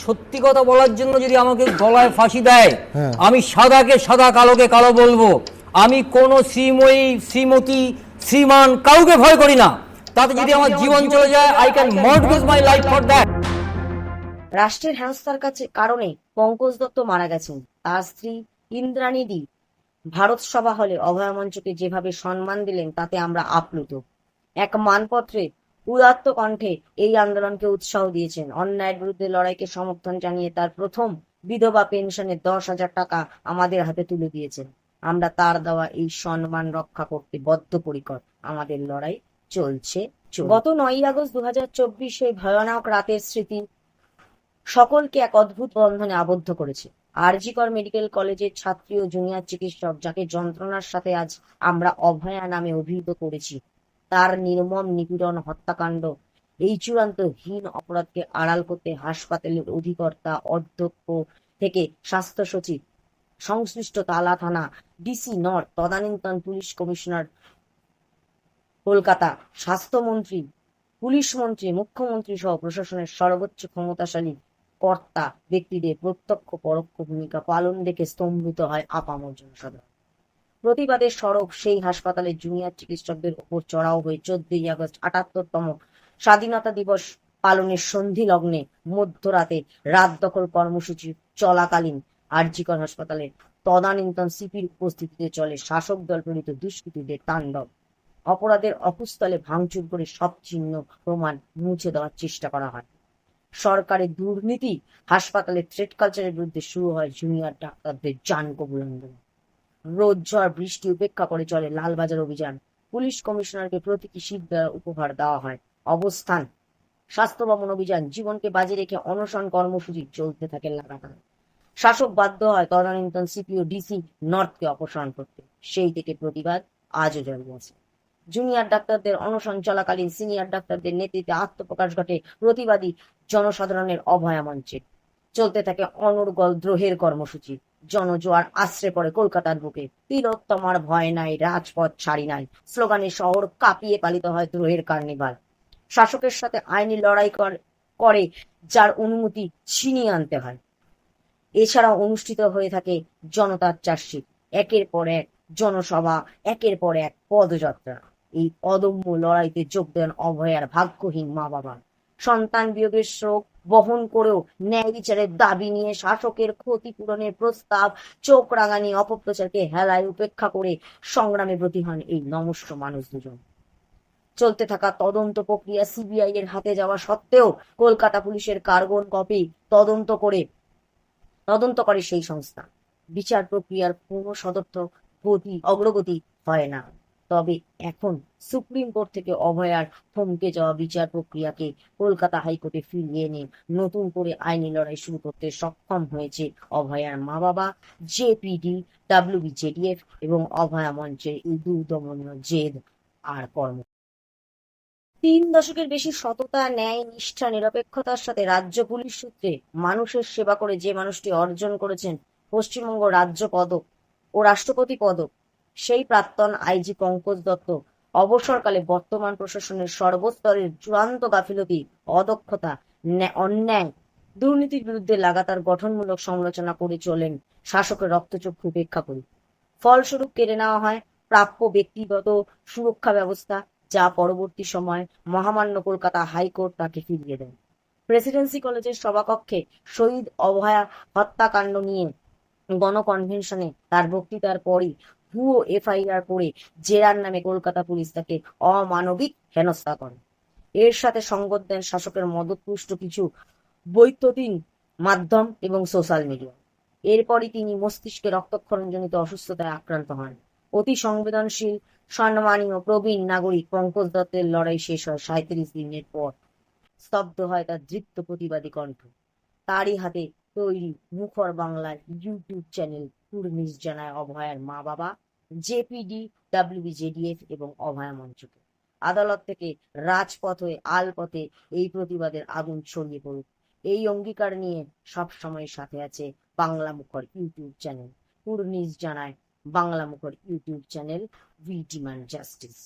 সত্যি কথা বলার জন্য যদি আমাকে গলায় ফাঁসি দেয়, আমি সাদাকে সাদা, কালোকে কালো বলবো। আমি কোনো শ্রীময়ী, শ্রীমতী, শ্রীমান কাউকে ভয় করি না। তাতে যদি আমার জীবন চলে যায়, I can mortgage my life for that. রাষ্ট্রের হেনস্থার কারণে পঙ্কজ দত্ত মারা গেছেন। তার স্ত্রী ইন্দ্রাণী দি ভারত সভা হলে অভয়া মঞ্চকে যেভাবে সম্মান দিলেন তাতে আমরা আপ্লুত। এক মানপত্রে উদাত্ত কণ্ঠে এই আন্দোলনকে উৎসাহ দিয়েছেন। অন্যায়ের বিরুদ্ধে লড়াইকে সমর্থন জানিয়ে তার প্রথম বিধবা পেনশনের 10,000 টাকা আমাদের হাতে তুলে দিয়েছেন। আমরা তার দেওয়া এই সম্মান রক্ষা করতে বদ্ধপরিকর। আমাদের লড়াই চলছে। গত 9ই আগস্ট 2024 এই ভয়ানক রাতের স্মৃতি সকলকে এক অদ্ভুত বন্ধনে আবদ্ধ করেছে। আর.জি. কর মেডিকেল কলেজের ছাত্রী ও জুনিয়র চিকিৎসক, যাকে যন্ত্রণার সাথে আজ আমরা অভয়া নামে অভিহিত করেছি, তার নির্মম নিপীড়ন, হত্যাকাণ্ড, এই চূড়ান্ত হীন অপরাধকে আড়াল করতে হাসপাতালের অধিকর্তা, অধ্যক্ষ থেকে স্বাস্থ্য সচিব, সংশ্লিষ্ট তালা থানা, ডিসি নর্থ, তদানীন্তন পুলিশ কমিশনার কলকাতা, স্বাস্থ্যমন্ত্রী, পুলিশ মন্ত্রী, মুখ্যমন্ত্রী সহ প্রশাসনের সর্বোচ্চ ক্ষমতাশালী কর্তা ব্যক্তিদের প্রত্যক্ষ পরোক্ষ ভূমিকা পালন দেখে স্তম্ভিত হয় আপামর জনসাধারণ। প্রতিবাদের সরব সেই হাসপাতালের জুনিয়র চিকিৎসকদের উপর চড়াও হয়ে 14ই আগস্ট 78তম স্বাধীনতা দিবস পালনের সন্ধি লগ্নে মধ্যরাতে রাত দখল কর্মসূচি চলাকালীন আর.জি. কর হাসপাতালের তদানীন্তন সিপির উপস্থিতিতে চলে শাসক দল প্রেরিত দুষ্কৃতীদের তাণ্ডব। অপরাধের অকুস্থলে ভাঙচুর করে সব চিহ্ন প্রমাণ মুছে দেওয়ার চেষ্টা করা হয়। সরকারের দুর্নীতি, হাসপাতালের থ্রেট কালচারের বিরুদ্ধে শুরু হয় জুনিয়র ডাক্তারদের জান কবুল আন্দোলন। রোদ ঝড় বৃষ্টি উপেক্ষা করে চলে লালবাজার অভিযান। পুলিশ কমিশনারকে প্রতীকী শীত উপহার দেওয়া হয়। অবস্থান স্বাস্থ্য ভবন অভিযান, জীবনকে বাজি রেখে অনশন কর্মসূচি চলতে থাকে লাগাতার। শাসক বাধ্য হয় তদানীন্তন সিপি ও ডিসি নর্থকে অপসারণ করতে। সেই থেকে প্রতিবাদ আজও জারি আছে। জুনিয়র ডাক্তারদের অনশন চলাকালীন সিনিয়র ডাক্তারদের নেতৃত্বে আত্মপ্রকাশ ঘটে প্রতিবাদী জনসাধারণের অভয়া মঞ্চে। চলতে থাকে অনর্গল দ্রোহের কর্মসূচি। জনজোয়ার আশ্রে পড়ে কলকাতার বুকে। তিলোত্তমার ভয় নাই, রাজপথ ছাড়ি নাই স্লোগানে শহর কাঁপিয়ে পালিত হয় দ্রোহের কার্নিভাল। শাসকের সাথে আইনি লড়াই করে যার অনুমতি ছিনিয়ে আনতে হয়। এছাড়াও অনুষ্ঠিত হয়ে থাকে জনতার চার্জশিট, একের পর এক জনসভা, একের পর এক পদযাত্রা। এই অদম্য লড়াইতে যোগ দেন অভয়ার ভাগ্যহীন মা বাবা। সন্তান বিয়োগের শোক বহন করেও ন্যায় বিচারের দাবি নিয়ে শাসকের ক্ষতিপূরণের প্রস্তাব, চোখ রাঙানি, অপপ্রচারকে হেলায় উপেক্ষা করে সংগ্রামে ব্রতী হন এই নমস্য মানুষ দুজন। চলতে থাকা তদন্ত প্রক্রিয়া সিবিআই এর হাতে যাওয়া সত্ত্বেও কলকাতা পুলিশের কার্বন কপি তদন্ত করে সেই সংস্থা। বিচার প্রক্রিয়ার কোনো সদর্থক অগ্রগতি হয় না। তবে এখন সুপ্রিম কোর্ট থেকে অভয়ার থমকে যাওয়া বিচার প্রক্রিয়াকে কলকাতা হাইকোর্টে ফিরিয়ে এনে নতুন করে আইনি লড়াই শুরু করতে সক্ষম হয়েছে অভয়ার মা বাবা, জেপিডি, WBJDF এবং অভয়া মঞ্চের এই দুর্দমনীয় জেদ আর কর্ম। 3 দশকের বেশি সততা, ন্যায়, নিষ্ঠা, নিরপেক্ষতার সাথে রাজ্য পুলিশ সূত্রে মানুষের সেবা করে যে মানুষটি অর্জন করেছেন পশ্চিমবঙ্গ রাজ্য পদক ও রাষ্ট্রপতি পদক, সেই প্রাক্তন আইজি পঙ্কজ দত্ত অবসরকালে বর্তমান প্রশাসনের সর্বস্তরের চূড়ান্ত গাফিলতি, অদক্ষতা, অন্যায়, দুর্নীতির বিরুদ্ধে লাগাতার গঠনমূলক সমালোচনা করে চলেন শাসকের রক্তচক্ষু উপেক্ষা করে। ফলস্বরূপ কেড়ে নেওয়া হয় প্রাপ্য ব্যক্তিগত সুরক্ষা ব্যবস্থা, যা পরবর্তী সময় মহামান্য কলকাতা হাইকোর্ট তাকে ফিরিয়ে দেন। প্রেসিডেন্সি কলেজের সভাকক্ষে শহীদ অভয়া হত্যাকাণ্ড নিয়ে গণকনভেনশনে তার বক্তৃতার পরই ভুয়ো এফআইআর করে জেরার নামে কলকাতা পুলিশ তাকে অমানবিক হেনস্থা করে। এর সাথে সঙ্গত দেন শাসকের মদতপুষ্ট কিছু বৈদ্যুতিন মাধ্যম এবং সোশ্যাল মিডিয়া। এরপরই তিনি মস্তিষ্কে রক্তক্ষরণজনিত অসুস্থতায় আক্রান্ত হন। অতি সংবেদনশীল, সম্মানীয়, প্রবীণ নাগরিক পঙ্কজ দত্তের লড়াই শেষ হয় 37 দিনের পর। স্তব্ধ হয় তার দৃপ্ত প্রতিবাদী কণ্ঠ। তারই হাতে তৈরি মুখর বাংলার ইউটিউব চ্যানেল কুর্নিশ জানায় অভয়ার মা বাবা, জেপিডি, WBJDF এবং অভয়া মঞ্চকে। আদালত থেকে রাজপথ হয়ে আলপথে এই প্রতিবাদের আগুন ছড়িয়ে পড়ুক, এই অঙ্গীকার নিয়ে সব সময় সাথে আছে বাংলা মুখর ইউটিউব চ্যানেল কুর্নিশ জানায় বাংলা মুখর YouTube channel we demand justice.